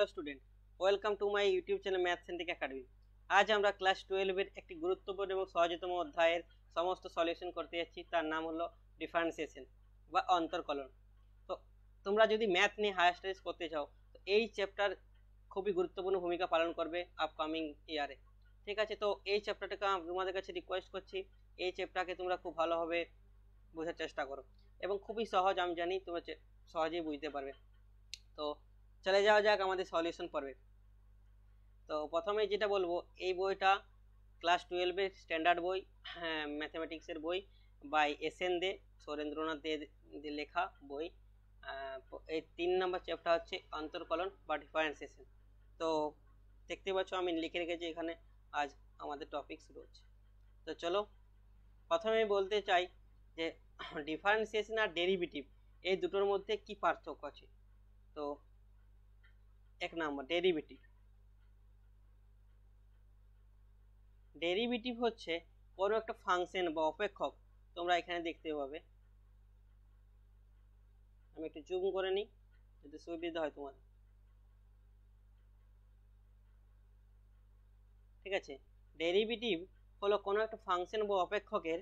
Hello student, welcome to my YouTube channel Math Centric Academy. আজ আমরা class 12-এর একটি গুরুত্বপূর্ণ এবং সহজতম অধ্যায়ের সমস্ত সলিউশন করতে যাচ্ছি। তার নাম হলো ডিফারেন্সিয়েশন বা অন্তর্কলন। তো তোমরা যদি ম্যাথ নিয়ে হায়ার স্টাডিজ করতে চাও তো এই চ্যাপ্টার খুবই গুরুত্বপূর্ণ ভূমিকা পালন করবে আপকামিং ইয়ারে। ঠিক আছে, তো এই চ্যাপ্টারটাকে আমি তোমাদের কাছে রিকোয়েস্ট করছি, এই চ্যাপ্টারকে তোমরা খুব ভালোভাবে বোঝার চেষ্টা করো এবং খুবই সহজ, আমি জানি তোমরা সহজেই বুঝতে পারবে। তো চলে যাওয়া যাক আমাদের সলিউশন পর্বে। তো প্রথমে যেটা বলবো, এই বইটা ক্লাস 12-এর স্ট্যান্ডার্ড বই, ম্যাথামেটিক্সের বই বাই SN দে, সুরেন্দ্রনাথ দে লেখা বই। এই 3 নম্বর চ্যাপ্টার হচ্ছে অন্তর্কলন বা ডিফারেন্সিয়েশন। তো দেখতে পাচ্ছ আমি লিখে রেখেছি এখানে, আজ আমাদের টপিক শুরু হচ্ছে। তো চলো প্রথমে বলতে চাই যে ডিফারেন্সিয়েশন আর ডেরিভেটিভ এই দুটোর মধ্যে কি পার্থক্য আছে। তো এক নম্বর ডেরিভেটিভ। ডেরিভেটিভ হচ্ছে কোনো একটা ফাংশন বা অপেক্ষক, তোমরা এখানে দেখতে পাবে। আমি একটু জুম করে নিই যাতে সুবিধা হয় তোমাদের। ঠিক আছে, ডেরিভেটিভ হলো কোনো একটা ফাংশন বা অপেক্ষকের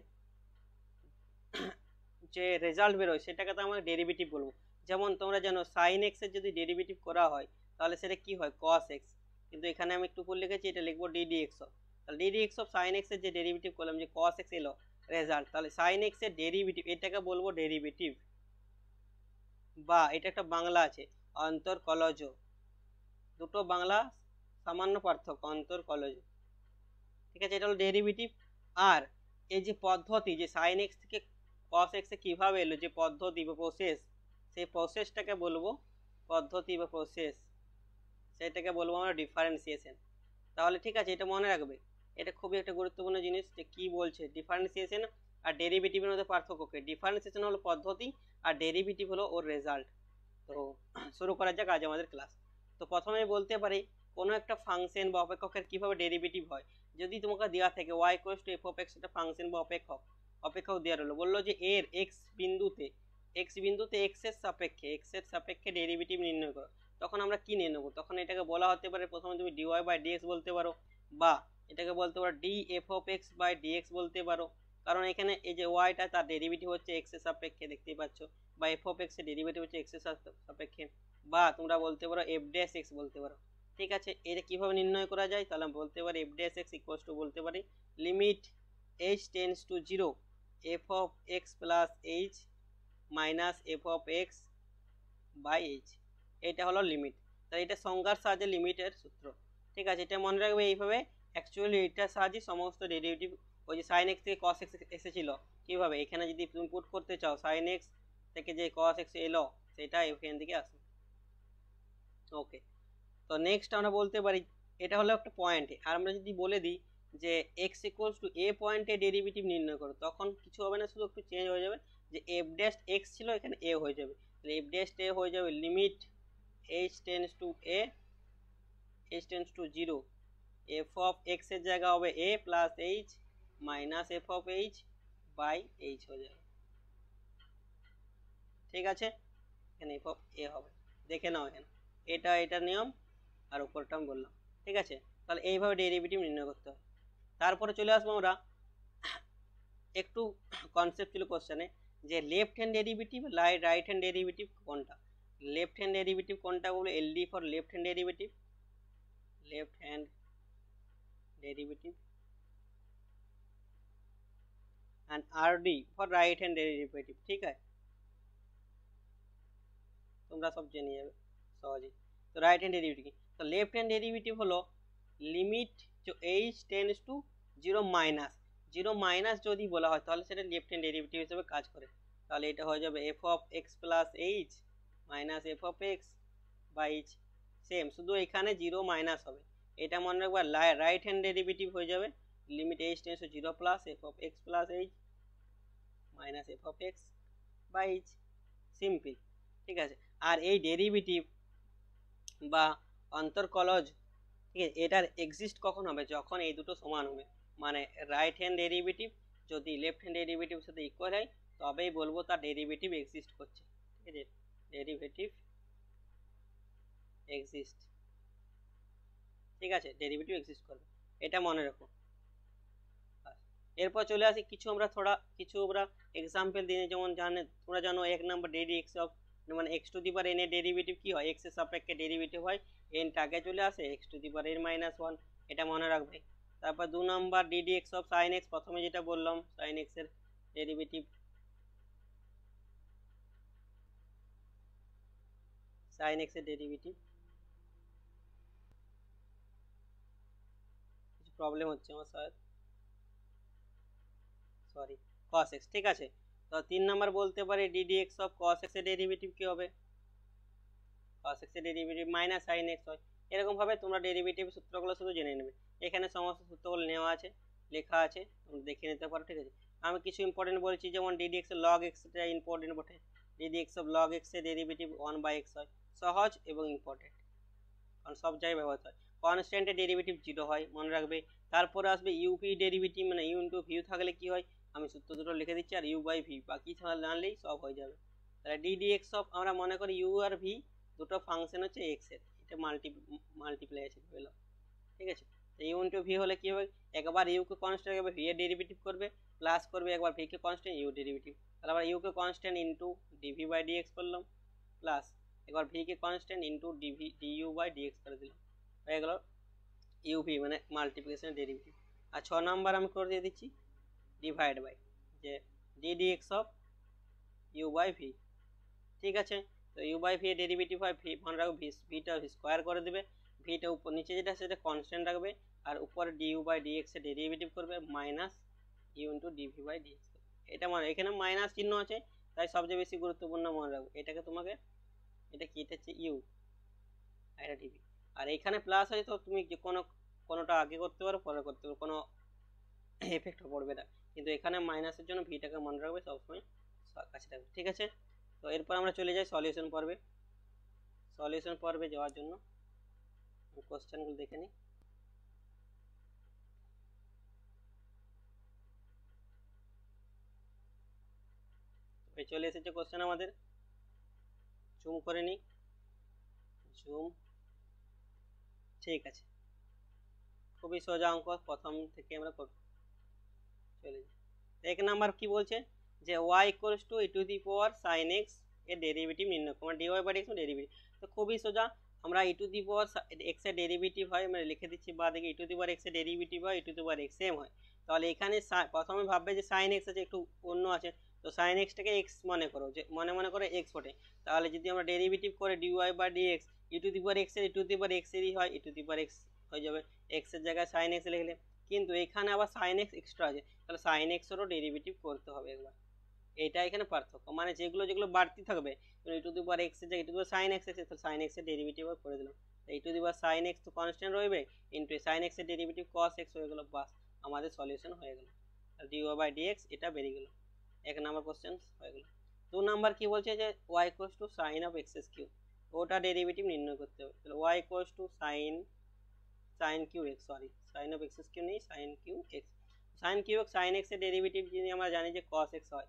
যে রেজাল্ট বেরোয় সেটাকে তো আমরা ডেরিভেটিভ বলবো। যেমন তোমরা জানো সাইন এক্স এর যদি ডেরিভেটিভ করা হয় তাহলে সেটা কি হয়, কস এক্স। কিন্তু এখানে আমি একটু উপর লিখেছি, এটা লিখবো ডিডি এক্স অফ। তাহলে DD x of sine X এর যে ডেরিভেটিভ করলাম, যে কস এক্স এলো রেজাল্ট, তাহলে সাইন এক্স এর ডেরিভেটিভ এটাকে বলবো ডেরিভেটিভ। বা এটা একটা বাংলা আছে অন্তর্কলজ, দুটো বাংলা সামান্য পার্থক্য, অন্তর্কলজ। ঠিক আছে, এটা হলো ডেরিভেটিভ। আর এই যে পদ্ধতি, যে সাইন এক্স থেকে কস এক্স এ কিভাবে এলো, যে পদ্ধতি বা প্রসেস, সেই প্রসেসটাকে বলবো পদ্ধতি বা প্রসেস, সেটাকে বলবো আমরা ডিফারেন্সিয়েশন। তাহলে ঠিক আছে, এটা মনে রাখবে, এটা খুবই একটা গুরুত্বপূর্ণ জিনিস যে কি বলছে ডিফারেন্সিয়েশন আর ডেরিভেটিভের মধ্যে পার্থক্য। ডিফারেন্সিয়েশন হলো পদ্ধতি আর ডেরিভেটিভ হলো ওর রেজাল্ট। তো শুরু করা যাক আজ আমাদের ক্লাস। তো প্রথমে বলতে পারি কোনো একটা ফাংশন বা অপেক্ষকের কিভাবে ডেরিভেটিভ হয়। যদি তোমাকে দেওয়া থাকে y = f of x, একটা ফাংশন বা অপেক্ষক দেওয়া হলো, বললো যে এর x বিন্দুতে x এর সাপেক্ষে ডেরিভেটিভ নির্ণয় করো, তখন আমরা কি নিয়ে নেবো? তখন এটাকে বলা হতে পারে, প্রথমে তুমি dy/dx বলতে পারো, বা এটাকে বলতে পারো df of x by dx বলতে পারো। কারণ এখানে এই যে ওয়াইটা তার ডেরিভেটিভ হচ্ছে x এর সাপেক্ষে, দেখতেই পাচ্ছ, বা f of x এর ডেরিভেটিভ হচ্ছে x এর সাপেক্ষে, বা তোমরা বলতে পারো f dash x বলতে পারো। ঠিক আছে, এটা কিভাবে নির্ণয় করা যায়? তাহলে আমি বলতে পারি f dash x equals to, বলতে পারি limit h tends to 0 f of x plus h minus f of x by h। এটা হলো লিমিট। তাহলে এটা সংজ্ঞার সাহায্যে লিমিটের সূত্র। ঠিক আছে, এটা মনে রাখবে এইভাবে। অ্যাকচুয়ালি এটার সাহায্যে সমস্ত ডেরিভেটিভ, ওই যে সাইন এক্স থেকে কস এক্স এসেছিল, কীভাবে এখানে যদি তুমি পুট করতে চাও সাইন এক্স থেকে যে কস এক্স এলো সেটা এখান থেকে আসবে। ওকে, তো নেক্সট আমরা বলতে পারি, এটা হলো একটা পয়েন্টে, আর আমরা যদি বলে দিই যে এক্স ইকুয়ালস টু এ পয়েন্টে ডেরিভেটিভ নির্ণয় করো, তখন কিছু হবে না, শুধু একটু চেঞ্জ হয়ে যাবে, যে এফ ড্যাশ এক্স ছিল এখানে এ হয়ে যাবে, তাহলে এফ ড্যাশ এ হয়ে যাবে limit h tends to a, h tends to 0 f of x এর জায়গা হবে a plus h minus f of h by h হয়ে যাবে। ঠিক আছে, এখানে f of a হবে, দেখে নাও এখানে এটা নিয়ম, আর উপরটা আমি বললাম। ঠিক আছে, তাহলে এইভাবে ডেরিভেটিভ নির্ণয় করতে হবে। তারপরে চলে আসবো আমরা একটু কনসেপচুয়াল কোশ্চেনে, যে left hand derivative right hand derivative কোনটা। লেফট হ্যান্ড ডেরিভেটিভ কোনটা বলে, LD for left hand derivative, left hand derivative, and RD for right hand derivative. ठीक है, তোমরা সব জেনে যাবে সহজেই। তো রাইট হ্যান্ড ডেরিভেটিভ কি, তো লেফট হ্যান্ড ডেরিভেটিভ হলো লিমিট जो h টেন্ডস টু 0 মাইনাস যদি বলা হয় তাহলে সেটা লেফট হ্যান্ড ডেরিভেটিভ হিসেবে কাজ করে। তাহলে এটা হয়ে যাবে f of x plus h minus f of x by h। Same, শুধু এখানে 0 মাইনাস হবে, এটা মনে রাখবা রাইট হ্যান্ড ডেরিভেটিভ হয়ে যাবে limit h tends to 0 plus f of x plus h minus f of x by h। Simple. ঠিক আছে, আর এই ডেরিভেটিভ বা অন্তর্কলজ, ঠিক আছে, এটার এক্সিস্ট কখন হবে? যখন এই দুটো সমান হবে, মানে রাইট হ্যান্ড ডেরিভেটিভ যদি লেফট হ্যান্ড ডেরিভেটিভের সাথে ইকুয়াল হয় তবেই বলবো তার ডেরিভেটিভ এক্সিস্ট করছে। ঠিক আছে, ডেরিভেটিভ এক্সিস্ট। ঠিক আছে, ডেরিভেটিভ এক্সিস্ট করবে, এটা মনে রাখো। এরপর চলে আসি কিছু আমরা এক্সাম্পল দিয়ে, যেমন তোমরা জানো 1 নম্বর ডেডি এক্স অফ মানে x to the power N এর ডেরিভেটিভ কি হয়, এক্স এর সাপেক্ষে ডেরিভেটিভ হয়, এন টাকে চলে আসে X to the power N minus 1, এটা মনে রাখবে। তারপর 2 নম্বর DD x of sine X, প্রথমে যেটা বললাম সাইন এক্স এর ডেরিভেটিভ, সাইন এক্স এর ডেরিভেটিভ, কিছু প্রবলেম হচ্ছে আমার স্যার, সরি, cos x, ঠিক আছে। তো 3 নাম্বার বলতে পারি DD x of cos x এর ডেরিভেটিভ কি হবে, cos x এর ডেরিভেটিভ মাইনাস sin x হয়। এরকম ভাবে তোমরা ডেরিভেটিভ সূত্রগুলো শুধু জেনে নেবে, এখানে সমস্ত সূত্রগুলো নেওয়া আছে, লেখা আছে, তোমরা দেখে নিতে পারো, ঠিক আছে। আমি কিছু ইম্পর্টেন্ট বলছি, যেমন ডিডি এক্স এর log x, এটা ইম্পর্টেন্ট বটে, DD x of log x এর ডেরিভেটিভ 1/x হয়, সহজ এবং ইম্পর্টেন্ট, কারণ সব জায়গায় ব্যবহার হয়। কনস্ট্যান্টের ডেরিভেটিভ 0 হয়, মনে রাখবে। তারপরে আসবে ইউভি ডেরিভেটিভ, মানে ইউ ইন্টু ভিউ থাকলে কি হয়, আমি সূত্র দুটো লিখে দিচ্ছি, আর ইউ বাই ভি বাকি জানলেই সব হয়ে যাবে। তাহলে ডিডি এক্স অফ, আমরা মনে করি ইউ আর ভি দুটো ফাংশন হচ্ছে এক্স এর, এটা মাল্টিপ্লাই আছে পেলাম, ঠিক আছে। তো ইউ ইন্টু ভি হলে কি হবে, একবার ইউ কে কনস্ট্যান্ট, একবার ভি এর ডেরিভেটিভ করবে, প্লাস করবে একবার ভি কে কনস্ট্যান্ট, ইউ ডেরিভেটিভ, তাহলে আবার ইউ কে constant into dv by dx করলাম, প্লাস একবার ভি কে constant into dv du by dx করে দিলাম, হয়ে গেল ইউভি মানে মাল্টিপ্লিকেশন ডেরিভেটিভ। আর 6 নাম্বার আমি করে দিয়ে দিচ্ছি ডিভাইড বাই, যে dd x of u by v, ঠিক আছে। তো ইউ বাই ভি এর ডেরিভেটিভ হয় ভি, মনে রাখো ভিটা স্কোয়ার করে দেবে, ভিটা উপর নিচে যেটা সেটা কনস্ট্যান্ট রাখবে, আর উপরে ডিইউ বাই ডিএক্স এর ডেরিভেটিভ করবে minus u into dv by dx, এটা মানে এখানে মাইনাস চিহ্ন আছে, তাই সবচেয়ে বেশি গুরুত্বপূর্ণ মনে রাখবে এটাকে, তোমাকে এটা কি, এটা হচ্ছে ইউ, এটা ডিভি, আর এখানে প্লাস আছে, তো তুমি যে কোনোটা আগে করতে পারো, পরে করতে পারো, কোনো এফেক্ট পড়বে না, কিন্তু এখানে মাইনাসের জন্য ভিটাকে মনে রাখবে সবসময় কাছে রাখবে, ঠিক আছে। তো এরপর আমরা চলে যাই সলিউশন পর্বে। সলিউশন পর্বে যাওয়ার জন্য কোশ্চেনগুলো দেখে নিই। চলে এসেছে কোশ্চেন আমাদের, জুম করে নিই, জুম, ঠিক আছে, খুবই সোজা অঙ্ক, প্রথম থেকে আমরা চলে যাই। 1 নাম্বার কি বলছে, যে y equals to E to the power sine X এর ডেরিভেটিভ নির্ণয় করো, dy বাই dx এর ডেরিভেটিভ, তো খুবই সোজা, আমরা E to the power x এর ডেরিভেটিভ হয়, মানে লিখে দিচ্ছি বা দেখি E to the power x এর ডেরিভেটিভ হয়, E to the power X same হয়, তাহলে এখানে প্রথমে ভাববে যে সাইন এক্স আছে, একটু অন্য আছে, তো সাইন এক্সটাকে এক্স মনে করো, যে মনে করো এক্স বটে, তাহলে যদি আমরা ডেরিভেটিভ করে dy by dx, e to the power x এর e to the power x এরই হয়, E to the power x হয়ে যাবে, এক্স এর জায়গায় সাইন এক্স লিখলে, কিন্তু এখানে আবার সাইন এক্স এক্সট্রা আছে, তাহলে সাইন এক্সেরও ডেরিভেটিভ করতে হবে একবার, এটা এখানে পার্থক্য, মানে যেগুলো বাড়তি থাকবে, ই টু দি পাওয়ার এক্স এর জায়গায় E to the power sine X আছে, তো সাইন এক্স এর ডেরিভেটিভ করে দিলাম, E to the power sine X তো কনস্ট্যান্ট রইবে, ইনটু সাইন এক্স এর ডেরিভেটিভ cos x হয়ে গেল, বাস আমাদের সলিউশন হয়ে গেল, আর dy বাই dx এটা বেরিয়ে গেল, 1 নাম্বার কোশ্চেন হয়ে গেল। 2 নাম্বার কি বলছে, যে y equals to sin of x cube, ওটা ডেরিভেটিভ নির্ণয় করতে হবে, তাহলে y equals to sin cube x, sorry sin of x cube নেই, sin cube x, sin cube x sin x এর ডেরিভেটিভ যদি আমরা জানি যে cos x হয়,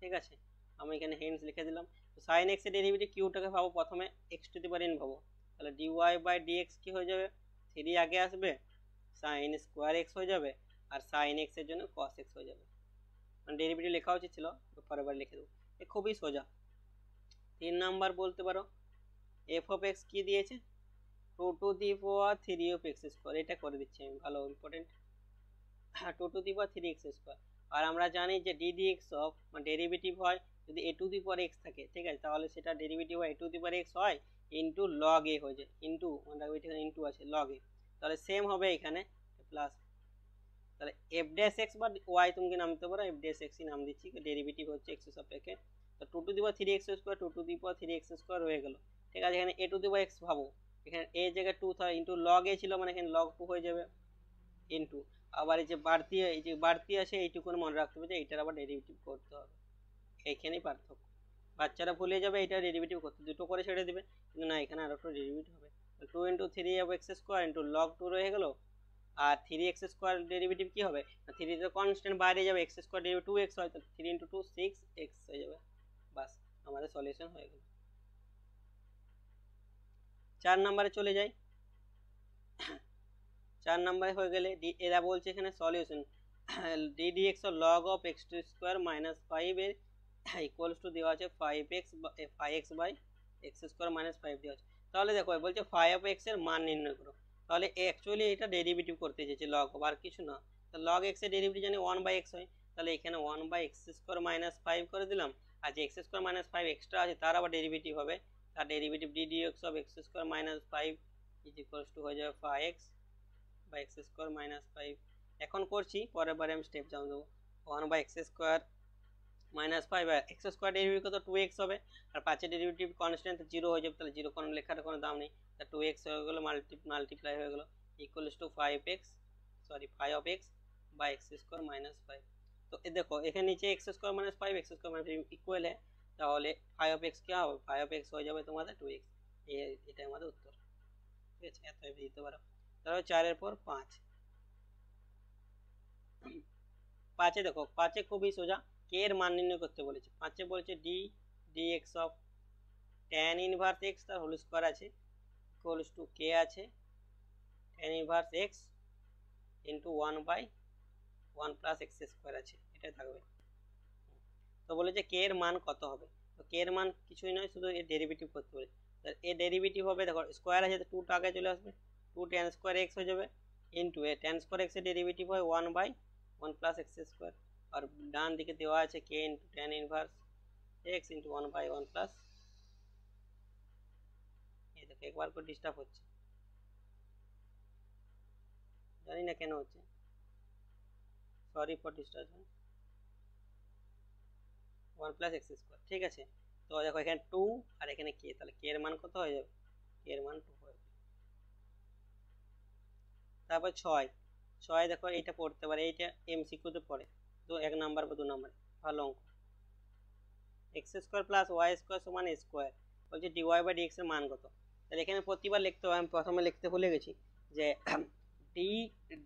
ঠিক আছে, আমি এখানে হেন্স লিখে দিলাম। তো sin x এর ডেরিভেটিভ কিউটাকে পাবো প্রথমে x two the power n পাবো, তাহলে dy বাই dx কি হয়ে যাবে, 3 আগে আসবে, sin স্কোয়ার x হয়ে যাবে, আর sin x এর জন্য cos x হয়ে যাবে, মানে ডেরিভেটিভ লেখা উচিত ছিল, পরের বার লিখে দেবো, এ খুবই সোজা। 3 নাম্বার বলতে পারো f অফ x কি দিয়েছে, 2 to the power 3 of x square, এটা করে দিচ্ছি আমি, ভালো important, 2 to the power 3x square, আর আমরা জানি যে ddx অফ মানে ডেরিভেটিভ হয় যদি a two the power x থাকে, ঠিক আছে, তাহলে সেটা ডেরিভেটিভ হয় a two the power x হয় ইনটু log a হয়ে যায়, ইনটু মানে এখানে ইনটু আছে log a, তাহলে সেম হবে এখানে প্লাস, তাহলে f ড্যাশ x বা y তুমি কি নাম দিতে পারো, f ড্যাশ x ই নাম দিচ্ছি, ডেরিভেটিভ হচ্ছে x এর সাপেক্ষে, তো 2 to the power 3x square 2 to the power 3x square হয়ে গেল, ঠিক আছে। এখানে a two the power x ভাবো, এখানে a জায়গায় 2 থাকে, ইনটু log a ছিল, মানে এখানে log 2 হয়ে যাবে, ইনটু আবার এই যে বাড়তি আছে এইটুকুনি মনে রাখতে হবে যে এইটার আবার ডেরিভেটিভ করতে হবে, এইখানেই পার্থক্য, বাচ্চারা ভুলে যাবে এটা ডেরিভেটিভ করতে, দুটো করে ছেড়ে দেবে, কিন্তু না এখানে আর একটা ডেরিভেটিভ হবে, 2 into 3 of x square into log 2 রয়ে গেল, আর 3x স্কোয়ার ডেরিভেটিভ কি হবে, 3 তো কনস্ট্যান্ট বাইরে যাবে, x স্কোয়ার ডেরিভেটিভ 2x হয়, তো 3 ইন্টু 2 6x হয়ে যাবে, বাস আমাদের সলিউশন হয়ে গেল। 4 নম্বরে চলে যাই, 4 নম্বরে হয়ে গেলে এরা বলছে এখানে solution d d x log of x to square minus 5 এর ইকুয়ালস টু দেওয়া আছে 5x by x square minus 5 দেওয়া আছে। তাহলে দেখো বলছে 5x এর মান নির্ণয় করো। তাহলে অ্যাকচুয়ালি এটা ডেরিভেটিভ করতে চেয়েছে লগ আর কিছু না। তো লগ এক্স এর ডেরিভেটিভ জানি 1/x হয়, তাহলে এখানে 1/x স্কোয়ার মাইনাস 5 করে দিলাম। আর যে এক্স স্কোয়ার মাইনাস 5 এক্সট্রা আছে তার আবার ডেরিভেটিভ হবে, তার derivative D d x of x square minus 5 is equals to হয়ে যাবে 5x by x square minus 5। এখন করছি, পরের বারে আমি স্টেপ যাও দেবো। 1/x স্কোয়ার মাইনাস 5 আর এক্স স্কোয়ার ডেরিভেটিভ কত 2x হবে, আর 5 এর ডেরিভেটিভ কনস্ট্যান্ট 0 হয়ে যাবে, তাহলে 0 কোনো লেখার কোনো দাম নেই, তা 2x হয়ে গেলো মাল্টিপ্লাই হয়ে গেলো equals to 5x 5 by x square minus 5। তো দেখো এখানে নিচে x square minus 5 x square minus equal है, তাহলে 5x কি হবে 5x হয়ে যাবে তোমাদের 2x। এটা আমাদের উত্তর, ঠিক আছে, এত দিতে পারো। তাহলে 4 এর পর 5। 5 দেখো 5 খুবই সোজা, কে এর মান নির্ণয় করতে বলেছে। 5 বলছে d dx of tan inverse x তার হোল স্কয়ার আছে ইকুয়ালস টু কে আছে tan inverse x into 1/1 plus x square আছে, এটা থাকবে। তো বলেছে কে এর মান কত হবে, তো কে এর মান কিছুই নয়, শুধু এর ডেরিভেটিভ করতে হবে। তো এর ডেরিভেটিভ হবে, দেখো স্কয়ার আছে তো 2 টা আগে চলে আসবে, 2 tan স্কয়ার x হয়ে যাবে into a tan square x এর ডেরিভেটিভ হয় 1/1 প্লাস x স্কয়ার, আর ডান দিকে দেওয়া আছে k into tan inverse x into 1/1 plus. এই দেখো একবার করে ডিস্টার্ব হচ্ছে, জানি না কেন হচ্ছে, sorry for disturbance. 1 plus x square, ঠিক আছে। তো দেখো এখানে 2 আর এখানে কে, তাহলে কে এর মান কত হয়ে যাবে, কে এর মান 2 হয়ে যাবে। তারপর 6 দেখো এইটা পড়তে পারে, এইটা এমসিকিউতে পড়ে, তো 1 নাম্বার বা 2 নাম্বার, ভালো অঙ্ক। X square plus y square সমান স্কোয়ার, বলছে ডিওয়াই বাই ডিএক্স এর মান কত। তাহলে এখানে প্রতিবার লিখতে হবে, আমি প্রথমে লিখতে ভুলে গেছি যে ডি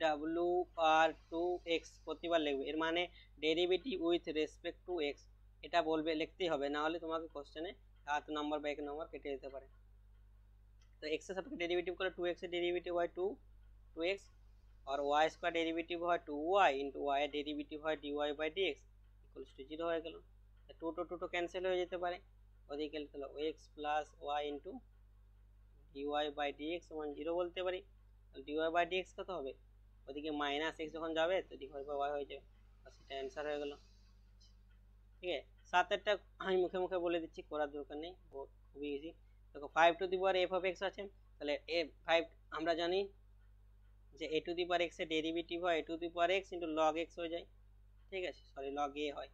ডাব্লিউ আর টু এক্স প্রতিবার লিখবে, এর মানে derivative with respect to x, এটা বলবে, লিখতেই হবে, না হলে তোমাকে কোশ্চেনে 7 নম্বর বা 1 নম্বর কেটে যেতে পারে। তো এক্স এর সাপেক্ষে ডেরিভেটিভ করে 2x এর ডেরিভেটিভ হয় 2x, और y স্কয়ার ডেরিভেটিভ হয় 2y ইনটু y এর ডেরিভেটিভ হয় dy by dx equals to 0 হয়ে গেল। 2 to 2 ক্যান্সেল হয়ে যেতে পারে, ওদিকে তাহলে x plus y into dy by dx সমান 0 বলতে পারি। তাহলে dy বাই dx কত হবে, ওদিকে মাইনাস x যখন যাবে তো dy বাই y হয়ে যাবে, আর সেটা অ্যান্সার হয়ে গেল। ঠিক আছে, 7 আমি মুখে মুখে বলে দিচ্ছি, করার দরকার নেই, খুবই ইজি। দেখো 5 two the power f of x আছে, তাহলে a5 আমরা জানি যে a two the power x এর ডেরিভেটিভ হয় a two the power x into log x হয়ে যায়, ঠিক আছে, সরি log a হয়।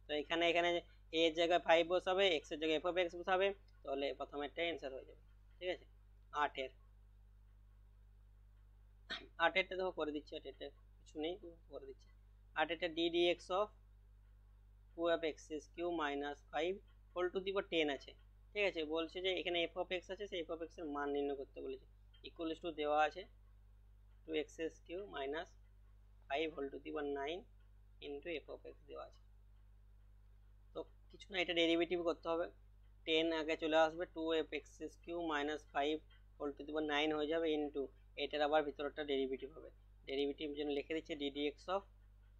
তো এখানে a এর জায়গায় 5 বসাবে, x এর জায়গায় f অফ x বসাবে, তাহলে প্রথমেরটাই অ্যান্সার হয়ে যাবে, ঠিক আছে। 8 দেখো করে দিচ্ছি, 8 কিছু নেই করে দিচ্ছি। 8 D dx of 2f(x cube minus 5 whole to the power 10 আছে, ঠিক আছে। বলছে যে এখানে f অফ x আছে, সেই f অফ x এর মান নির্ণয় করতে বলেছে, ইকুয়ালস টু দেওয়া আছে 2x cube minus 5 whole to the power 9 into f of x দেওয়া আছে। তো কিছু না, এটা ডেরিভেটিভ করতে হবে, 10 আগে চলে আসবে, 2f(x cube minus 5 whole to the power 9 হয়ে যাবে ইনটু এটার আবার ভিতরটা ডেরিভেটিভ হবে, ডেরিভেটিভ জন্য লিখে দিচ্ছি d dx of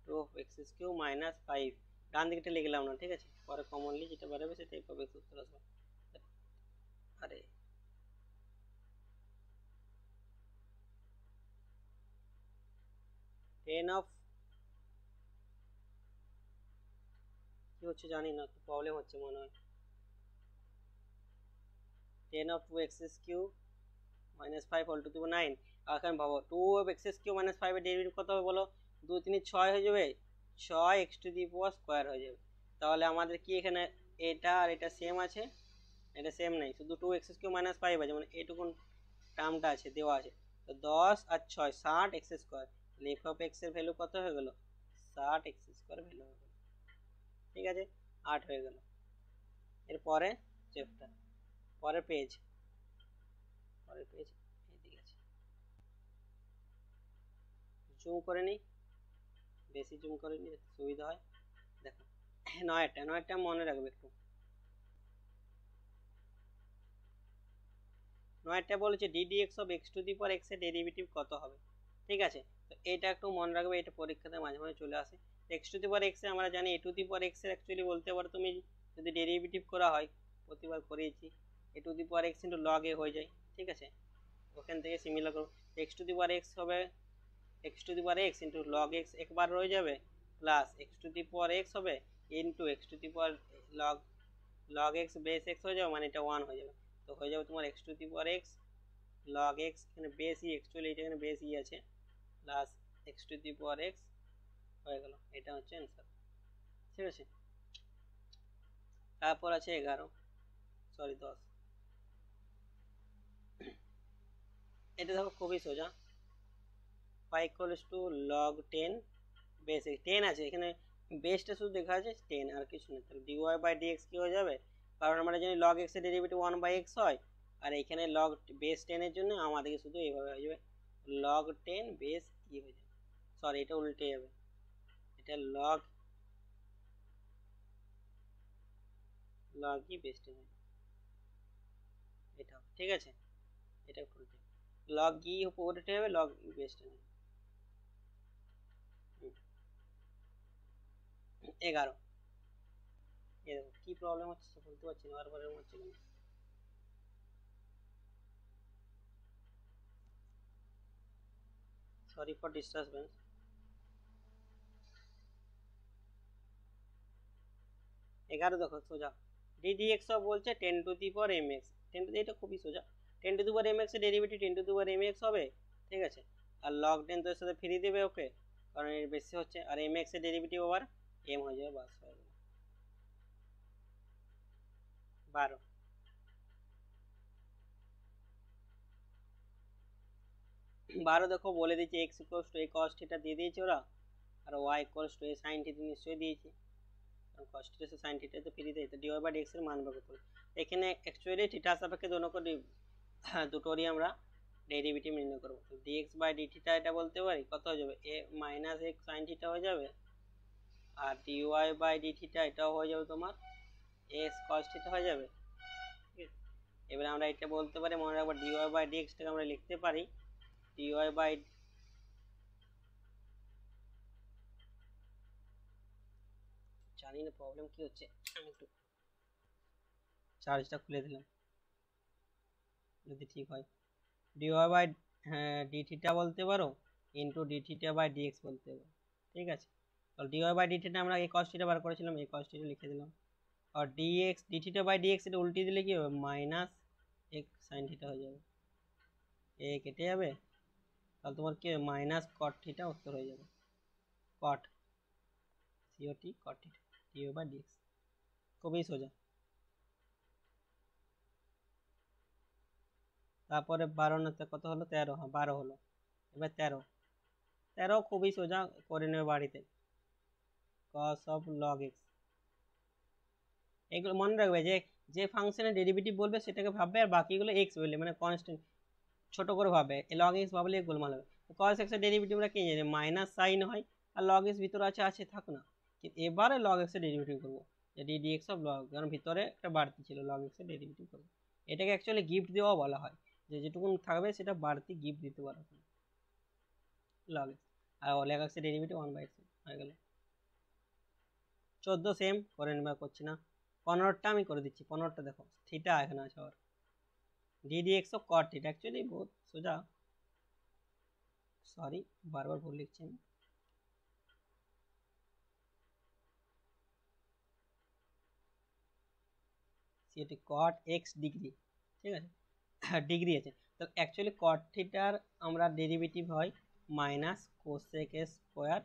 2f(x cube minus 5, ডান দিকটা লিখলাম না, ঠিক আছে, পরে কমনলি যেটা বেরোবে সেটাই পাবে, উত্তর আসবে। আরে টেন অফ কি হচ্ছে জানি না, তো প্রবলেম হচ্ছে মনে হয়। 10 of 2x cube minus 5 whole to the power 9, এখন ভাবো 2x কিউব মাইনাস 5 এর ডেরিভেটিভ কত হবে বলো, 2 3 6 হয়ে যাবে, 6 x two the power square হয়ে যাবে। তাহলে আমাদের কি এখানে এটা আর এটা সেম আছে, এটা সেম নাই, শুধু 2x কিউব মাইনাস 5 আছে, মানে এইটুকুন টার্মটা আছে দেওয়া আছে। তো 10 আর 6 60 x স্কয়ার, তাহলে f অফ x এর ভ্যালু কত হয়ে গেল, 60 x স্কয়ার ভ্যালু হয়ে গেল, ঠিক আছে, 8 হয়ে গেল। এরপরে চ্যাপ্টার, পরের পেজ এইদিকে আছে, জুম করে নিই, বেশি জুম করে নিই সুবিধা হয়। দেখো 9টা মনে রাখবে একটু। 9টা বলেছে d dx of x to the power x এর ডেরিভেটিভ কত হবে। ঠিক আছে। তো এটা একটু মনে রাখবে, এটা পরীক্ষাতে মাঝে মাঝে চলে আসে। X to the power X আমরা জানি A to the power x এর অ্যাকচুয়ালি বলতে পারো তুমি যদি ডেরিভেটিভ করা হয়, প্রতিবার করিয়েছি, A to the power X into log A হয়ে যায়। ঠিক আছে, ওখান থেকে সিমিলার করো, X to the power X হবে X to the power X into log X একবার রয়ে যাবে, plus X to the power X হবে into X to the power log log X base X হয়ে যাবে, মানে এটা 1 হয়ে যাবে। তো হয়ে যাবে তোমার x to the power x log x, এখানে বেস ই অ্যাকচুয়ালি এটা এখানে বেস ই আছে, plus X to the power x হয়ে গেল। এটা হচ্ছে অ্যান্সার। ঠিক আছে, তারপর আছে 10। এটা দেখো খুবই সোজা, y equals two log 10 base 10 আছে এখানে, বেসটা শুধু দেখা আছে 10 আর কিছু নেই। তাহলে dy বাই dx কি হয়ে যাবে, কারণ আমরা জানি log x এর ডেরিভেটিভ 1 বাই x হয়, আর এখানে log বেস 10 এর জন্য আমাদেরকে শুধু এইভাবে হয়ে যাবে log 10 বেস ই হয়ে যাবে, সরি এটা উল্টে যাবে, এটা log ই বেস 10 হয়ে যাবে এটা। ঠিক আছে, এটা উল্টে log ই উল্টে যাবে log ই বেস 10 11। কি প্রবলেম হচ্ছে বলতে পারছি না, বারবার এরকম হচ্ছে কেন? Sorry for disturbance. 11 দেখো সোজা, ddx বলছে 10 to the power mx, 10 to দি, এটা খুবই সোজা, 10 টু দি পাওয়ার mx এর derivative 10 to the power mx হবে। ঠিক আছে, আর log 10 তো এর সাথে ফ্রি দেবে ওকে, কারণ এর বেশি হচ্ছে, আর mx এর ডেরিভেটিভ আবার m হয়ে যাবে, বাস হয়ে গেল 12। 12 দেখো বলে দিয়েছে x equals two a cos theta দিয়ে দিয়েছে ওরা, আর y equals two a sin theta নিশ্চয়ই দিয়েছে, কারণ cos থিটা সে sin থিটা তো ফ্রি দেয়, তো dy বাই dx এর মান বের করতে হবে। এখানে অ্যাকচুয়ালি থিটা সাপেক্ষে দোনো করে দুটোরই আমরা ডেরিভেটিভ নির্ণয় করবো। তো dx বাই d থিটা এটা বলতে পারি কত হয়ে যাবে, a minus x sin theta হয়ে যাবে, আর dy বাই d থিটা এটাও হয়ে যাবে তোমার s cos থিটা হয়ে যাবে। ঠিক আছে, এবারে আমরা এটা বলতে পারি, মনে রাখবো dy বাই dx টাকে আমরা লিখতে পারি dy বাই, জানি না প্রবলেম কি হচ্ছে, আমি একটু চার্জটা খুলে দিলাম যদি ঠিক হয়, dy বাই d থিটা বলতে পারো into d theta by dx বলতে পারো। ঠিক আছে, তাহলে dy বাই d থিটা আমরা এই cos থিটা বার করেছিলাম, এই cos থিটা লিখে দিলাম, আর dx d theta by dx এটা উল্টে দিলে কি হবে, মাইনাস x sin থিটা হয়ে যাবে, এ কেটে যাবে, তাহলে তোমার কি মাইনাস cot থিটা উত্তর হয়ে যাবে, cot cot theta dy by dx, খুবই সোজা। তারপরে 12 না কত হলো, 13, হ্যাঁ 12 হলো, এবার 13 খুবই সোজা করে নেবে বাড়িতে, cos অফ log x, এগুলো মনে রাখবে যে যে ফাংশনের ডেরিভেটিভ বলবে সেটাকে ভাববে, আর বাকিগুলো x বললে মানে কনস্ট্যান্ট ছোট করে ভাববে, log x ভাবলে গোলমাল হবে। cos x এর ডেরিভেটিভটা কি জানি মাইনাস সাইন হয়, আর log x ভিতরে আছে থাক না, এবারে log x এর ডেরিভেটিভ করবো, যে ddx অফ log, কারণ ভিতরে একটা বাড়তি ছিল, log x এর ডেরিভেটিভ করবো, এটাকে অ্যাকচুয়ালি গিফট দেওয়া বলা হয়, যে যেটুকুন থাকবে সেটা বাড়তি গিফট দিতে পারো log x, আর log x এর ডেরিভেটিভ 1/x হয়ে গেল। 14 সেম করে নেবা, করছি না, 15টা আমি করে দিচ্ছি, 15টা দেখো থিটা এখানে আছে, আর ddx of cot theta actually বহুত সোজা, সরি বারবার ভুল লিখছি আমি, সেটি cot x ডিগ্রি, ঠিক আছে ডিগ্রি আছে, তো অ্যাকচুয়ালি cot থিটার আমরা ডেরিভেটিভ হয় মাইনাস কোসেক স্কোয়ার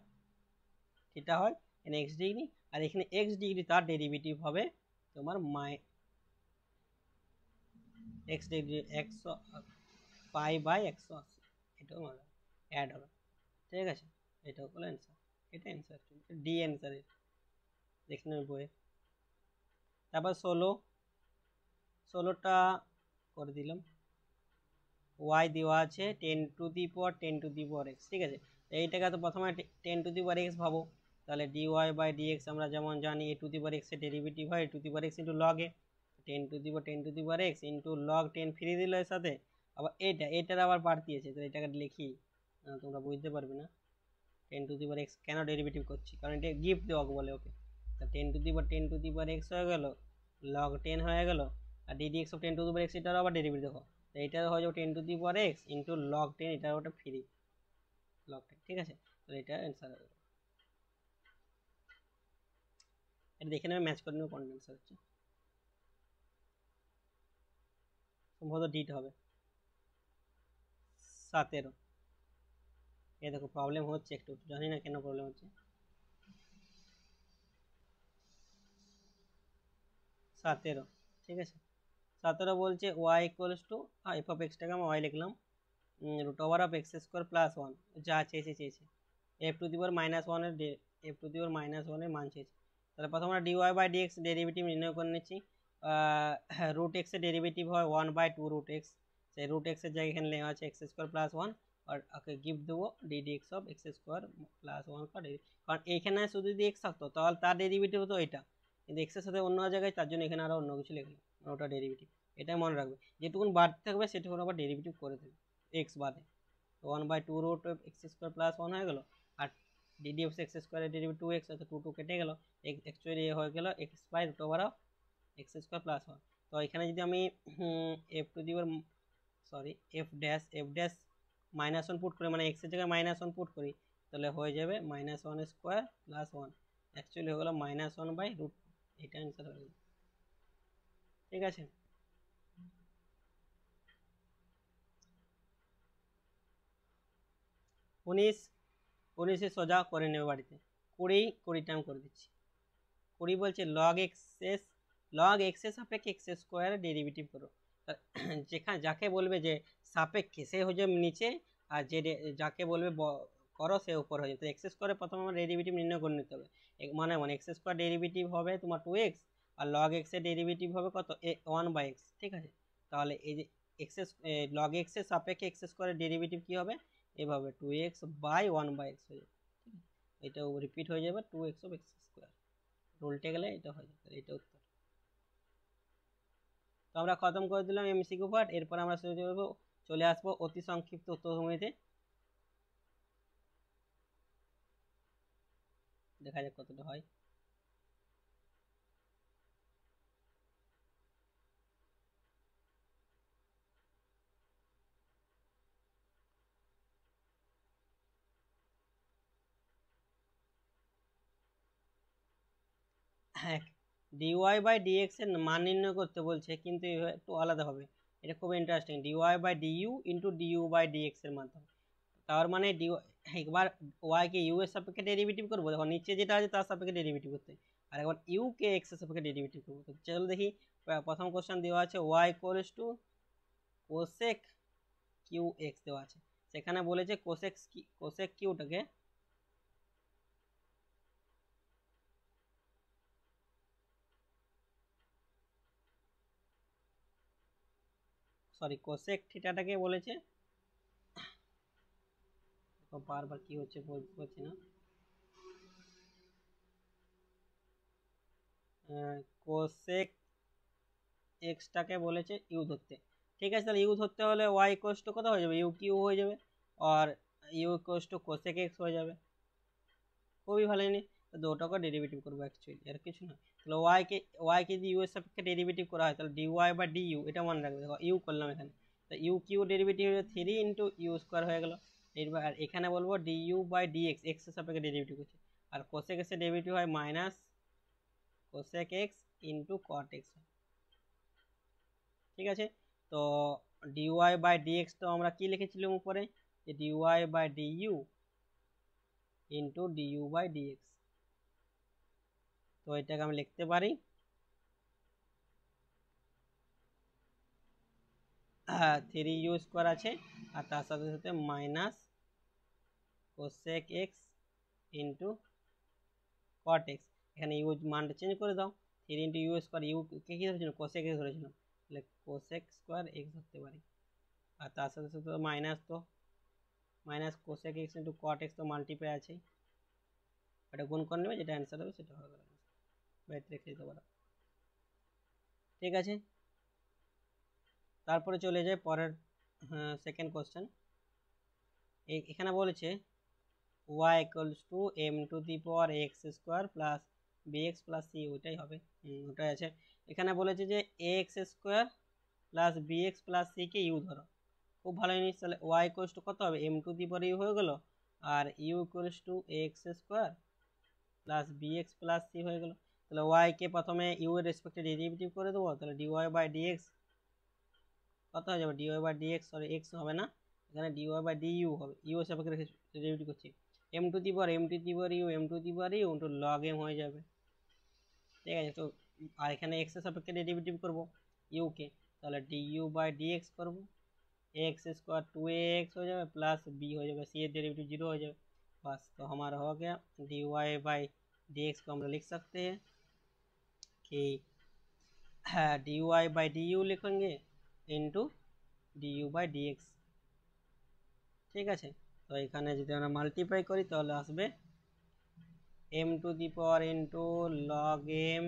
থিটা হয়, এখানে x ডিগ্রি, আর এখানে x ডিগ্রি তার ডেরিভেটিভ হবে তোমার x ডিগ্রি 100π/180, এটাও মানে অ্যাড হবে। ঠিক আছে, এটাও হলো অ্যান্সার, এটা অ্যান্সার ডি অ্যান্সার দেখে নেবে বইয়ে। তারপর 16টা করে দিলাম, y দেওয়া আছে 10 to the power 10 to the power x, ঠিক আছে, এইটাকে তো প্রথমে 10 টু দি পাওয়ার x ভাবো, তাহলে dy বাই dx আমরা যেমন জানি a two the power x এর ডেরিভেটিভ হয় a two the power x into log A, 10 to the power 10 to the power x into log 10 free দিল এর সাথে, আবার এটার আবার বাড়তি আছে, তো এটাকে লিখি তোমরা বুঝতে পারবে না 10 টু দি পাওয়ার এক্স কেন ডেরিভেটিভ করছি, কারণ এটা গিফট দেওয়া বলে ওকে। তা 10 টু দি পাওয়ার এক্স হয়ে গেল, লগ 10 হয়ে গেল, আর DD x of 10 to the power X এটারও আবার ডেরিভেটিভ দেখো, তো এটা হয়ে যাবে 10 to the power X into log 10, এটার ওটা ফ্রি লগ 10, ঠিক আছে। তো এটা অ্যান্সার হয়ে গেল। এটা দেখে নেবে, ম্যাচ করে নেবে কোন অ্যান্সার হচ্ছে, সম্ভবত ডিটা হবে 17। এই দেখো প্রবলেম হচ্ছে একটু, জানি না কেন প্রবলেম হচ্ছে। 17, ঠিক আছে। 17 বলছে y equals to f of এক্সটাকে আমি ওয়াই লিখলাম root over of x square plus 1, যা চেয়েছে এফ টু দি পাওয়ার -1 এর এফ টু দি পাওয়ার -1 এর মান চেয়েছে। তাহলে প্রথমে আমরা ডিওয়াই বাই ডিএক্স ডেরিভেটিভ নির্ণয় করে নিচ্ছি। রুট এক্স এর ডেরিভেটিভ হয় 1/2 রুট এক্স, সেই রুট এক্স এর জায়গায় এখানে লেখা আছে এক্স স্কোয়ার প্লাস 1, আর ওকে গিফট দেবো DD x of x square plus 1 কার, কারণ এইখানে শুধু যদি এক্স থাকতো তাহলে তার ডেরিভেটিভ হতো এটা, কিন্তু এক্সের সাথে অন্য জায়গায়, তার জন্য এখানে আরও অন্য কিছু লিখলাম, ওটা ডেরিভেটিভ। এটা মনে রাখবে, যেটুকুন বাড়তে থাকবে সেটুকুন আবার ডেরিভেটিভ করে দেবে এক্স বাদে। 1/2 রুট এক্স স্কোয়ার প্লাস 1 হয়ে গেল, আর ডিডি অফ এক্স স্কোয়ারের ডেরিভেটিভ 2x, অর্থাৎ 2 কেটে গেল, অ্যাকচুয়ালি হয়ে গেল x by root over of x square plus 1। তো এখানে যদি আমি f to the f dash -1 put করি, মানে এক্সের জায়গায় -1 পুট করি, তাহলে হয়ে যাবে -1 স্কোয়ার প্লাস 1, অ্যাকচুয়ালি হয়ে গেল -1/√, এটা অ্যান্সার হয়ে গেল, ঠিক আছে। উনিশ উনিশে সোজা করে নেবে বাড়িতে, 20টা আমি করে দিচ্ছি। 20 বলছে লগ এক্সের সাপেক্ষে এক্স স্কোয়ার ডেরিভেটিভ করো। যেখানে যাকে বলবে যে সাপেক্ষে সে হয়ে যাবে নিচে, আর যে যাকে বলবে করো সে উপর হয়ে যাবে। তো এক্স স্কোয়ারে প্রথমে আমার ডেরিভেটিভ নির্ণয় করে নিতে হবে, মানে এক্স স্কোয়ার ডেরিভেটিভ হবে তোমার 2x, আর লগ এক্সের ডেরিভেটিভ হবে কত 1/x, ঠিক আছে। তাহলে এই যে লগ এক্সের সাপেক্ষে এক্স স্কোয়ারের ডেরিভেটিভ কী হবে, এভাবে 2x বাই 1/x হয়ে যাবে, ঠিক আছে। এটাও রিপিট হয়ে যাবে 2x অফ এক্স স্কোয়ার, উল্টে গেলে এটা হয়ে যাবে, এটা উত্তর। তো আমরা খতম করে দিলাম এমসিকিউ পার্ট, এরপর আমরা চলে আসবো অতি সংক্ষিপ্ত উত্তরভূমিতে, দেখা যাক কতটা হয়। হ্যাঁ, ডিওয়াই বাই ডিএক্স এর মান নির্ণয় করতে বলছে, কিন্তু একটু আলাদা হবে, এটা খুব interesting, dy by du into du by dx এর মাধ্যমে। তার মানে একবার ওয়াই কে ইউ এর সাপেক্ষে ডেরিভেটিভ করবো, দেখো নিচে যেটা আছে তার সাপেক্ষে ডেরিভেটিভ করতে, আর একবার ইউ কে এক্স এর সাপেক্ষে ডেরিভেটিভ করবো। তো চলো দেখি, প্রথম কোশ্চেন দেওয়া আছে y equals to cosec cube x দেওয়া আছে, সেখানে বলেছে কোসেক কিউটাকে কোসেক থিটাটাকে বলেছে, বারবার কি হচ্ছে বলতে পারছি না, কোসেক এক্সটাকে বলেছে ইউ ধরতে, ঠিক আছে। তাহলে ইউ ধরতে হলে ওয়াই ইকুয়ালস টু কত হয়ে যাবে, ইউ কিউ হয়ে যাবে, আর u equals to cosec x হয়ে যাবে, খুবই ভালো জিনিস। তো দুটোকে ডেরিভেটিভ করবো অ্যাকচুয়ালি, আর কিছু না। তাহলে ওয়াইকে যদি ইউ এর সাপেক্ষে ডেরিভেটিভ করা হয়, তাহলে ডিওয়াই বা ডিইউ, এটা মনে রাখবে, দেখো ইউ করলাম এখানে, তো ইউ কিউ ডেরিভেটিভ হয়ে 3 ইন্টু ইউ স্কোয়ার হয়ে গেল, এরপর আর এখানে বলবো ডিইউ বাই ডিএক্স, এক্স এর সাপেক্ষে ডেরিভেটিভ করছে, আর কোসেক এক্স এর ডেরিভেটিভ হয় minus cosec x into cot x, ঠিক আছে। তো ডিওয়াই বাই ডিএক্স তো আমরা কি লিখেছিলাম উপরে, যে dy by du into du by dx, তো এটাকে আমি লিখতে পারি 3u স্কোয়ার আছে, আর তার সাথে সাথে minus cosec x into cot x, এখানে ইউ মানটা চেঞ্জ করে দাও, 3 ইন্টু ইউ স্কোয়ার, ইউ কে কী ধরেছিল কোসেক এক্স ধরেছিল, তাহলে কোসেক স্কোয়ার এক্স ধরতে পারি, আর তার সাথে সাথে মাইনাস, তো minus cosec x into cot x তো মাল্টিপ্লাই আছে, এটা গুণ করে নেবে, যেটা অ্যান্সার হবে সেটা হবে, বাইরে রেখে দিতে পারো, ঠিক আছে। তারপরে চলে যায় পরের সেকেন্ড কোশ্চেন, এখানে বলেছে y equals two m to the power x square plus bx plus c, ওইটাই হবে, ওটাই আছে। এখানে বলেছে যে ax square plus bx plus c কে u ধরো, খুব ভালো জিনিস। তাহলে y ইকুয়ালস টু কত হবে, m to the power u হয়ে গেল, আর u equals to ax square plus bx plus c হয়ে গেল। তাহলে y কে প্রথমে u এর রেসপেক্টে ডেরিভেটিভ করে দেবো, তাহলে dy বাই dx কত হয়ে যাবে, dy by dx, sorry x হবে না, এখানে dy বাই du হবে, u এর সাপেক্ষে ডেরিভেটিভ করছি, m to the power u m to the power u into log m হয়ে যাবে, ঠিক আছে। তো আর এখানে x এর সাপেক্ষে ডেরিভেটিভ করব u কে, তাহলে du বাই dx করব, x स्क्वायर 2ax हो जाए प्लस b हो जाएगा, c एর डेरिवेटिव 0 हो जाए, बस। तो हमारा हो गया dy बाई dx को हम लिख सकते हैं कि dy बाई du लिखेंगे इंटू du बाई dx, ঠিক আছে। তো এখানে যদি আমরা মাল্টিপ্লাই করি তাহলে আসবে m to the power into log m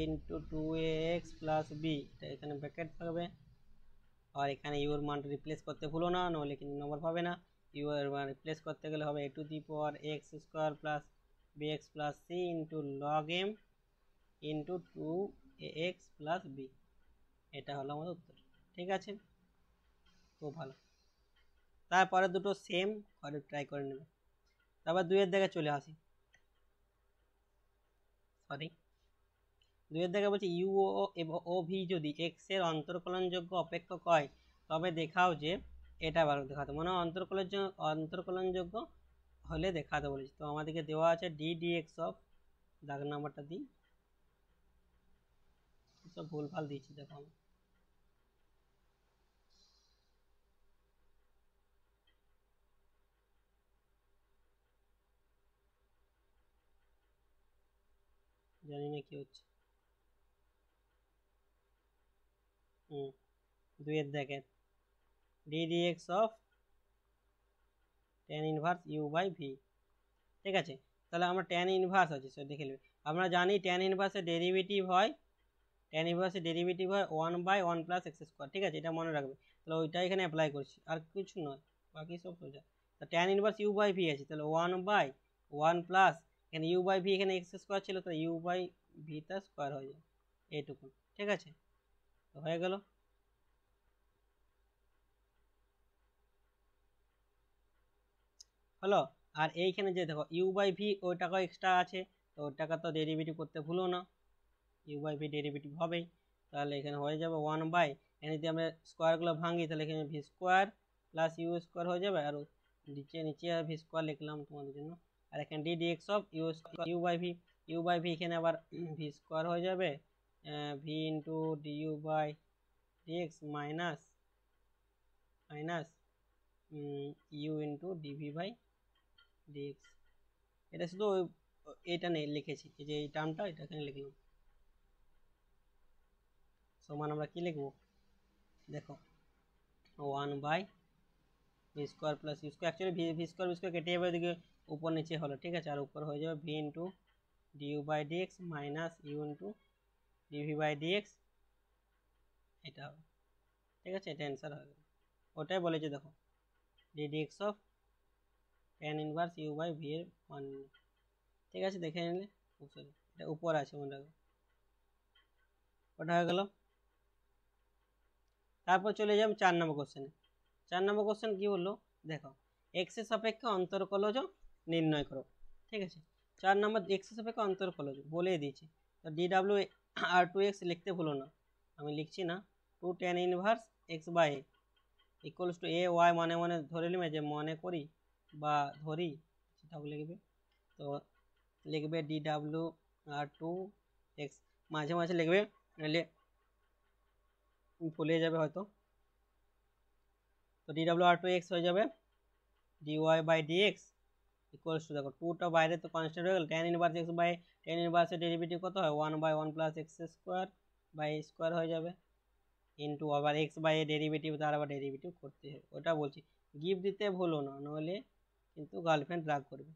into 2ax plus b, এটা এখানে ব্র্যাকেট থাকবে, আর এখানে ইউ এর মানটা রিপ্লেস করতে ভুলো না, নাহলে কিন্তু নম্বর পাবে না। ইউ এর মান রিপ্লেস করতে গেলে হবে a two the power x square plus bx plus c into log m into 2ax plus b, এটা হলো আমাদের উত্তর, ঠিক আছে। খুব ভালো। তারপরে দুটো সেম করে ট্রাই করে নেবে। তারপর দুইয়ের দিকে চলে আসি, সরি, দুইয়ের দিকে বলছি ইউ ও ভি যদি এক্স এর অন্তর্কলনযোগ্য অপেক্ষক হয় তবে দেখাও যে, এটা ভালো দেখাতে মনে হয় অন্তর্কলনযোগ্য হলে দেখাতে বলেছি। তো আমাদেরকে দেওয়া আছে ডি ডি এক্স অফ, দাগ নাম্বারটা দিই, সব ভুলভাল দিয়েছি দেখো আমি, জানি না কি হচ্ছে। দুইয়ের দেখেন d d x of tan inverse u by v, ঠিক আছে। তাহলে আমরা ট্যান ইনভার্স আছে সেটা দেখে নেবে। আমরা জানি ট্যান ইনভার্সের ডেরিভেটিভ হয়, ট্যান ইনভার্সের ডেরিভেটিভ হয় 1 বাই 1 প্লাস এক্স স্কোয়ার, ঠিক আছে, এটা মনে রাখবে। তাহলে ওইটা এখানে অ্যাপ্লাই করছি, আর কিছু নয়, বাকি সব সোজা। তো tan inverse u by v আছে, তাহলে 1 বাই 1 প্লাস এখানে ইউ বাই ভি, এখানে এক্স স্কোয়ার ছিল, তো ইউ বাই ভিটা স্কোয়ার হয়ে যাবে, এইটুকু, ঠিক আছে। তো হয়ে গেল। হলো। আর এইখানে যে দেখো ইউ বাই ভি ওই টাকা এক্সট্রা আছে, তো ওই টাকা তো ডেরিভেটিভ করতে ভুলো না, ইউ বাই ভি ডেরিভেটিভ হবেই। তাহলে এখানে হয়ে যাবে 1 বাই, এখানে যদি আমরা স্কোয়ারগুলো ভাঙি তাহলে এখানে v square plus u square হয়ে যাবে, আর নিচে নিচে ভি স্কোয়ার লিখলাম তোমাদের জন্য। আর এখানে d d x of u by v, u by v এখানে আবার ভি স্কোয়ার হয়ে যাবে, v into d u by d x minus minus u into dv by dx, এটা শুধু এটা নেই লিখেছি, এই যে এই টার্মটা এটা এখানে লিখলাম। সমান আমরা কি লিখবো দেখো, 1 by v square plus u square, actually v square কেটে যাবে ওইদিকে, উপর নিচে হলো, ঠিক আছে। আর উপর হয়ে যাবে v into du by dx minus u into dv by dx, এটা হবে, ঠিক আছে। এটা অ্যান্সার হয়ে গেল, ওটাই বলেছে দেখো d dx of tan inverse u by v এর মান, ঠিক আছে, দেখে নিলে। এটা উপর আছে মনে রাখো, ওটা হয়ে গেল। তারপর চলে যাবে 4 নম্বর কোশ্চেনে। 4 নম্বর কোশ্চেন কি বললো দেখো, এক্স এর সাপেক্ষে অন্তর্কলজ নির্ণয় করো, ঠিক আছে। 4 নম্বর এক্স এর সাপেক্ষে অন্তর্কলজ বলে দিয়েছি, তো ডি ডাব্লিউ আর টু এক্স লিখতে ভুলো না, আমি লিখছি না, 2 tan inverse x by a equals to a y, মানে মানে ধরে নিবে যে মনে করি বা ধরি, সেটাও লিখবে। তো লিখবে ডি ডাব্লিউ আর টু এক্স, মাঝে মাঝে লিখবে নাহলে ভুলে যাবে হয়তো। তো ডি ডাব্লিউ আর টু এক্স হয়ে যাবে d y by d x equals to, দেখো টুটা বাইরে তো কনস্ট্যান্ট হয়ে গেল, tan inverse x by tan ইনভার্সের ডেরিভেটিভ কত হয় 1 by 1 plus x square by square হয়ে যাবে, ইন্টু আবার এক্স বাই এ ডেরিভেটিভ, তার আবার ডেরিভেটিভ করতে হবে, ওটা বলছি। গিফট দিতে ভুলো না, নাহলে কিন্তু গার্লফ্রেন্ড রাগ করবে,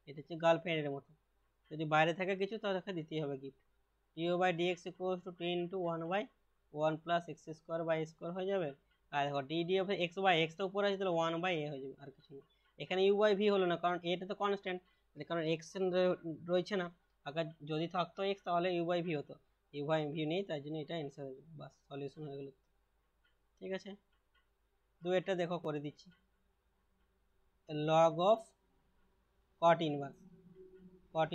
এটা হচ্ছে গার্লফ্রেন্ডের মতো, যদি বাইরে থাকে কিছু তাহলে দিতেই হবে gift. Dy by dx equals to 2 into 1 by 1 plus x square by square হয়ে যাবে, আর দেখো dd of x by x তো উপরে আছে, তাহলে 1/a হয়ে যাবে, আর কিছু না। এখানে ইউ বাই ভি হলো না, কারণ এটা তো কনস্ট্যান্ট, কারণ এক্স রয়েছে না। আগে যদি থাকতো এক্স তাহলে ইউ বাই ভি হতো, ইউ বাই ভি নেই, তাই জন্য এটা অ্যান্সার হয়ে যাবে। বাস সলিউশন হয়ে গেল। ঠিক আছে, দুয়েরটা দেখো করে দিচ্ছি। Log of caught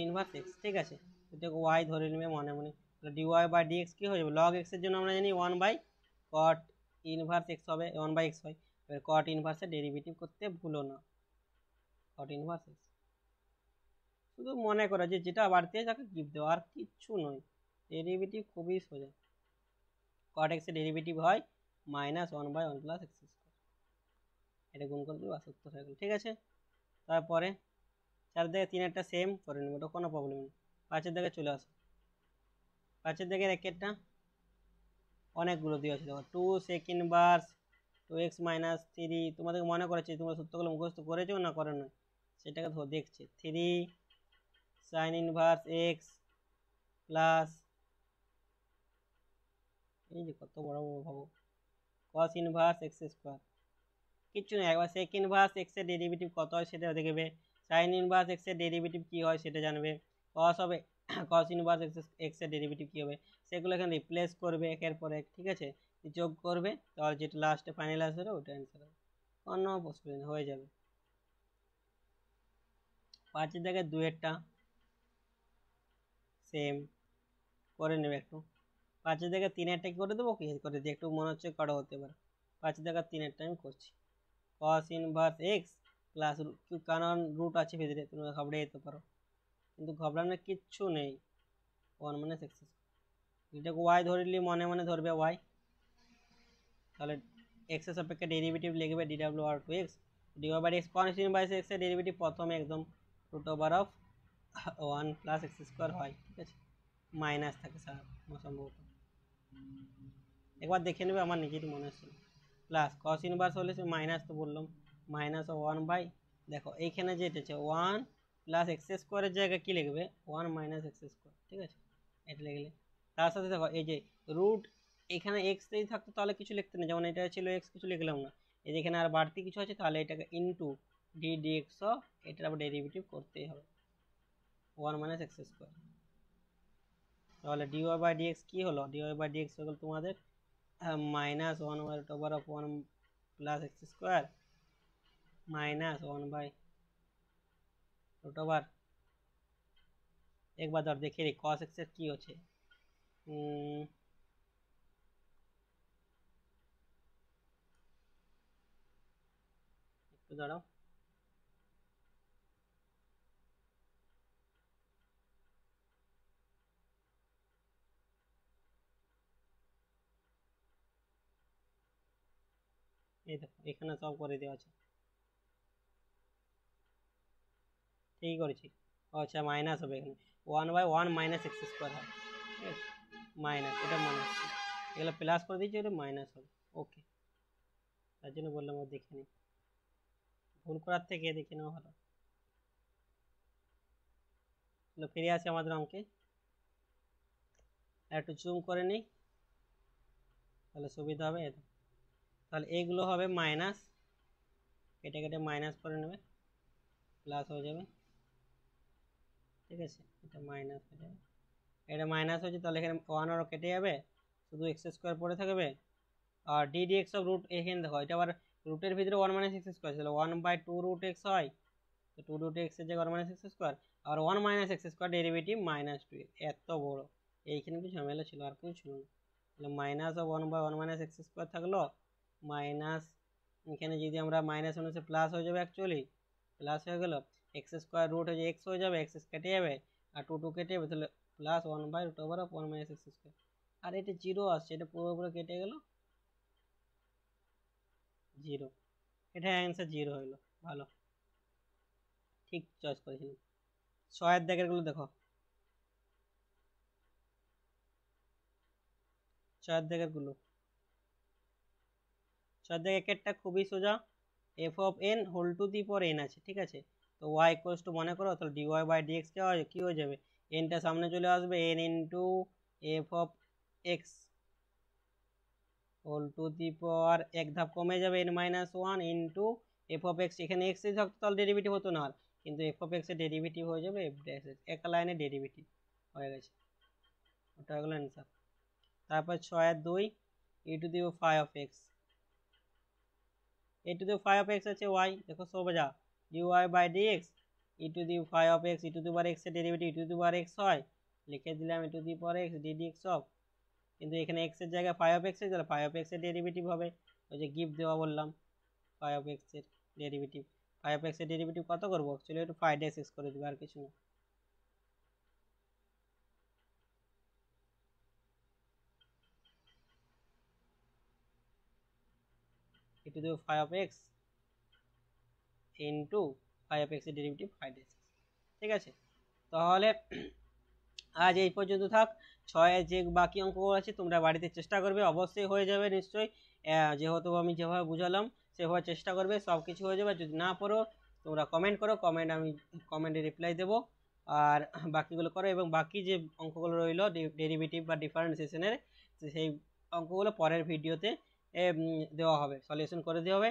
inverse x, ঠিক আছে, এটাকে ওয়াই ধরে নেবে মনে মনে। তাহলে ডিওয়াই বাই ডিএক্স কী হয়ে যাবে, লগ এক্সের জন্য আমরা জানি 1/cot ইনভার্স এক্স হবে, 1/x হয়। এবার কট ইনভার্সের ডেরিভেটিভ করতে ভুলো না, কট ইনভার্স এক্স। শুধু মনে করো যে যেটা বাড়তে হয় তাকে গিফট দেওয়া, আর কিচ্ছু নয়। ডেরিভেটিভ খুবই সোজা। কট এক্সের ডেরিভেটিভ হয় -1/1 + x²। এটা গুণ করে দেবো, 70 হয়ে গেল। ঠিক আছে, তারপরে 4 থেকে 3 একটা সেম করে নেবো, ওটা কোনো প্রবলেম নেই। 5-এর দিকে চলে আসো। 5-এর দিকে র্যাকেটটা অনেকগুলো দিয়ে আছে, দেখো 2 sec ইনভার্স 2x - 3। তোমাদের মনে করেছি, তোমরা সূত্রগুলো মুখস্থ করেছো না করে না সেটাকে ধর দেখছি। 3 sin ইনভার্স x প্লাস, এই যে কত বড় বড় ভাবো, cos ইনভার্স x²। কিচ্ছু নেই, একবার sec ইনভার্স x এর ডেরিভেটিভ কত হয় সেটা দেখবে, sin ইনভার্স x এর ডেরিভেটিভ কি হয় সেটা জানবে, cos হবে cos ইনভার্স x এর ডেরিভেটিভ কি হবে সেগুলো এখানে রিপ্লেস করবে একের পর এক। ঠিক আছে, যোগ করবে, তাহলে যেটা লাস্টে ফাইনাল আসবে ওটা অ্যান্সার হবে, অন্য প্রশ্ন হয়ে যাবে। 5-এর জায়গায় 2-এরটা সেম করে নেবে একটু। 5-এর জায়গায় 3-এরটা কি করে দেবো, কি করে দিয়ে একটু মনে হচ্ছে কারো হতে পারে। 5-এর জায়গায় 3-এরটা আমি করছি, cos ইনভার্স x প্লাস, কারণ রুট আছে ভিতরে, তুমি ঘাবড়ে যেতে পারো, কিন্তু ঘাবড়ানোর কিচ্ছু নেই। 1 - x², এটাকে ওয়াই ধরে নিলে মনে মনে ধরবে ওয়াই, তাহলে এক্স এর সাপেক্ষে ডেরিভেটিভ লিখবে dw/2x, dy/x cos inverse x এর ডেরিভেটিভ প্রথমে একদম √1 + x² হয়। ঠিক আছে, মাইনাস থাকে সম্ভবত, একবার দেখে নেবে, আমার নিজেরই মনে হচ্ছে। প্লাস cos ইনভার্স হলে সে মাইনাস, তো বললাম -1/, দেখো এইখানে যে এটা আছে 1 + x² এর জায়গায় কি লিখবে, 1 - x²। ঠিক আছে, এটা লিখলে তার সাথে দেখো এই যে রুট, এখানে এক্স যদি থাকতো তাহলে কিছু লিখতে না, যেমন এটা ছিল এক্স, কিছু লিখলাম না। এই যে এখানে আর বাড়তি কিছু আছে, তাহলে এটাকে ইনটু dx, এটার আবার ডেরিভেটিভ করতেই হবে 1 - x²। তাহলে dy/dx কি হলো, dy/dx হলো তোমাদের -1/1 + x² -1/√, একবার ধর দেখে রে cos x এর কি হচ্ছে। একটু দাঁড়াও, এই দেখো এখানে সব করে দেওয়া আছে, ঠিক করেছি। আচ্ছা মাইনাস হবে এখানে, 1/1 - x² হয়। ঠিক আছে, মাইনাস, এটা মনে হচ্ছে এগুলো প্লাস করে দিয়েছি, এটা মাইনাস হবে। ওকে, তার জন্য বললাম ও দেখে নিই, ভুল করার থেকে দেখে নেওয়া ভালো। চলো ফিরে আসি আমাদের অঙ্কে, একটু জুম করে নিই তাহলে সুবিধা হবে। তাহলে এইগুলো হবে মাইনাস, কেটে কেটে মাইনাস করে নেবে, প্লাস হয়ে যাবে। ঠিক আছে, এটা মাইনাস হয়ে যাবে, এটা মাইনাস হয়েছে, তাহলে এখানে 1 আরও কেটে যাবে, শুধু x² পড়ে থাকবে। আর ddx অফ রুট, এখানে দেখো এটা আবার রুটের ভিতরে 1 - x² ছিল, 1/2√x হয়, তো 2√x এর জায়গায় 1 - x², আর 1 - x² ডেরিভেটিভ -2, এত বড়, এইখানে কিছু ঝামেলা ছিল, আর কিছু ছিল না। তাহলে -1/1 - x² থাকলো, মাইনাস, এখানে যদি আমরা মাইনাস অনুসারে প্লাস হয়ে যাবে, অ্যাকচুয়ালি প্লাস হয়ে গেল, x² রুট হয়ে x হয়ে যাবে, x কেটে যাবে, আর 2 কেটে যাবে, তাহলে প্লাস 1/√1 - x²। আর এটা 0 আসছে, এটা পুরোপুরি কেটে গেল, 0, এটা অ্যান্সার 0 হইলো। ভালো, ঠিক চয়েস করেছিলাম। 6-এর দাগেরগুলো দেখো, 6-এর দাগেরগুলো, 6-এর দাগের একেরটা খুবই সোজা, f(n) আছে। ঠিক আছে, তো y মনে করো, তাহলে dy/dx কি হয়ে যাবে, nটা সামনে চলে আসবে, n × f(x) whole to the power এক ধাপ কমে যাবে n-1 into f of x, এখানে এক্স এ থাকতো তাহলে ডেরিভেটিভ হতো না, কিন্তু এফ অফ এক্স এর ডেরিভেটিভ হয়ে যাবে এফ ড্যাশ এক্স, এক লাইনে ডেরিভেটিভ হয়ে গেছে, ওটা হলো অ্যান্সার। তারপর 6-2 e to the phi of x, e to the phi of x আছে y, দেখো সোজা dy by dx, e to the phi of x, e to the power x এর derivative e to the power x হয়, লিখে দিলাম e to the power x ddx অফ, কিন্তু এখানে x এর জায়গায় ফাই অফ এক্স এর, তাহলে ফাই অফ এক্স এর ডেরিভেটিভ হবে ওই যে গিফট দেওয়া বললাম, ফাই অফ এক্স এর ডেরিভেটিভ, ফাই অফ এক্স এর ডেরিভেটিভ কত করবো, অ্যাকচুয়ালি একটু ফাই ড্যাশ এক্স করে দিবে আর কিছু না। e to the phi of x into phi of x এর ডেরিভেটিভ ফাই ড্যাশ এক্স, ঠিক আছে। তাহলে আজ এই পর্যন্ত থাক, 6-এর যে বাকি অঙ্কগুলো আছে তোমরা বাড়িতে চেষ্টা করবে, অবশ্যই হয়ে যাবে নিশ্চয়ই, যেহেতু আমি যেভাবে বুঝালাম সেভাবে চেষ্টা করবে, সব কিছু হয়ে যাবে। যদি না পারো তোমরা কমেন্ট করো, আমি কমেন্টে রিপ্লাই দেবো, আর বাকিগুলো করো, এবং বাকি যে অঙ্কগুলো রইলো ডেরিভেটিভ বা ডিফারেন্সিয়েশনের, সেই অঙ্কগুলো পরের ভিডিওতে দেওয়া হবে, সলিউশন করে দেওয়া হবে।